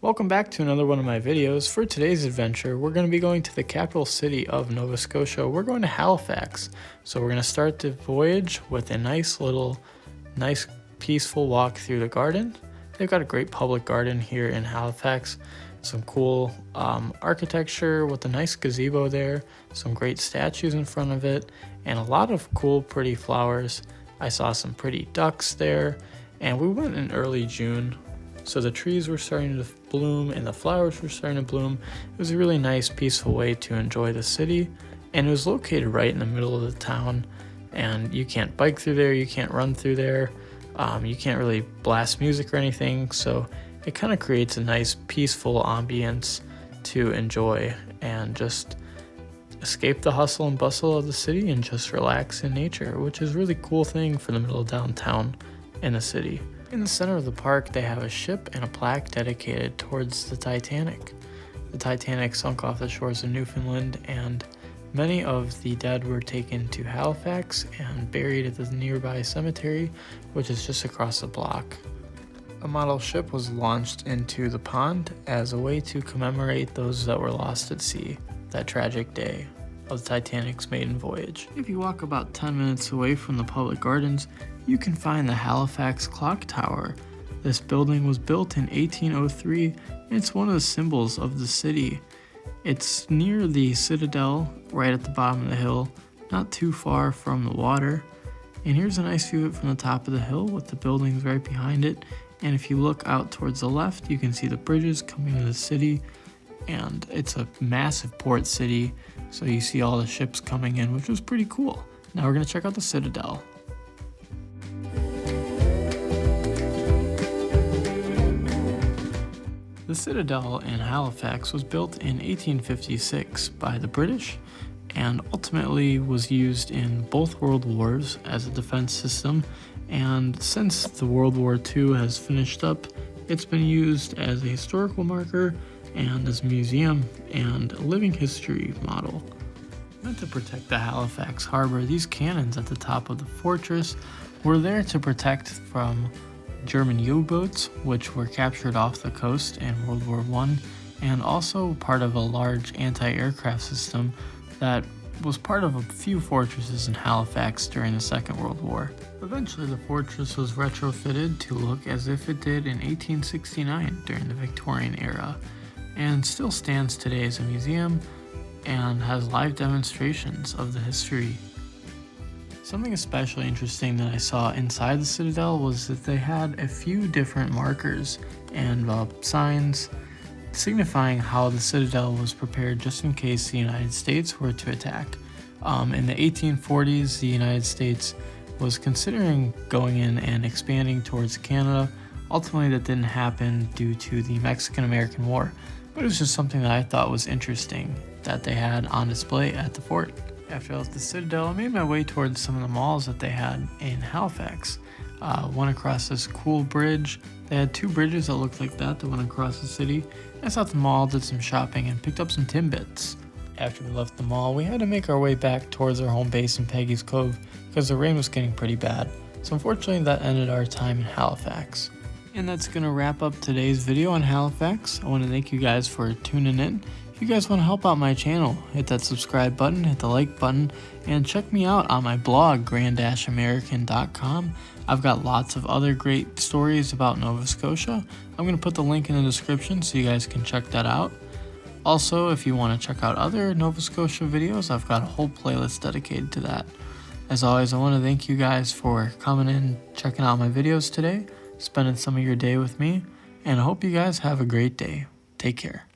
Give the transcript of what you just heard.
Welcome back to another one of my videos. For today's adventure, we're going to be going to the capital city of Nova Scotia. We're going to Halifax. So we're going to start the voyage with a nice peaceful walk through the garden. They've got a great public garden here in Halifax. Some cool architecture with a nice gazebo there, some great statues in front of it, and a lot of cool pretty flowers. I saw some pretty ducks there, and we went in early June. So the trees were starting to bloom and the flowers were starting to bloom. It was a really nice, peaceful way to enjoy the city. And it was located right in the middle of the town. And you can't bike through there, you can't run through there. You can't really blast music or anything. So it kind of creates a nice, peaceful ambience to enjoy and just escape the hustle and bustle of the city and just relax in nature, which is a really cool thing for the middle of downtown in the city. In the center of the park, they have a ship and a plaque dedicated towards the Titanic. The Titanic sunk off the shores of Newfoundland, and many of the dead were taken to Halifax and buried at the nearby cemetery, which is just across the block. A model ship was launched into the pond as a way to commemorate those that were lost at sea that tragic day of the Titanic's maiden voyage. If you walk about 10 minutes away from the public gardens, you can find the Halifax Clock Tower. This building was built in 1803 and it's one of the symbols of the city. It's near the citadel, right at the bottom of the hill, not too far from the water. And here's a nice view from the top of the hill with the buildings right behind it. And if you look out towards the left, you can see the bridges coming into the city. And it's a massive port city, so you see all the ships coming in, which was pretty cool. Now we're going to check out the citadel. The citadel in Halifax was built in 1856 by the British and ultimately was used in both World Wars as a defense system. And since the World War II has finished up, it's been used as a historical marker and as a museum and a living history model. Meant to protect the Halifax harbor, these cannons at the top of the fortress were there to protect from German U-boats, which were captured off the coast in World War I, and also part of a large anti-aircraft system that was part of a few fortresses in Halifax during the Second World War. Eventually, the fortress was retrofitted to look as if it did in 1869 during the Victorian era, and still stands today as a museum and has live demonstrations of the history. Something especially interesting that I saw inside the Citadel was that they had a few different markers and signs signifying how the Citadel was prepared just in case the United States were to attack. In the 1840s, the United States was considering going in and expanding towards Canada. Ultimately, that didn't happen due to the Mexican-American War, but it was just something that I thought was interesting that they had on display at the fort. After I left the Citadel, I made my way towards some of the malls that they had in Halifax. Went across this cool bridge. They had two bridges that looked like that went across the city. I saw the mall, did some shopping, and picked up some Timbits. After we left the mall, we had to make our way back towards our home base in Peggy's Cove because the rain was getting pretty bad. So unfortunately, that ended our time in Halifax. And that's going to wrap up today's video on Halifax. I want to thank you guys for tuning in. If you guys want to help out my channel, hit that subscribe button, hit the like button, and check me out on my blog, grand-american.com. I've got lots of other great stories about Nova Scotia. I'm going to put the link in the description so you guys can check that out. Also, if you want to check out other Nova Scotia videos, I've got a whole playlist dedicated to that. As always, I want to thank you guys for coming in, checking out my videos today, spending some of your day with me, and I hope you guys have a great day. Take care.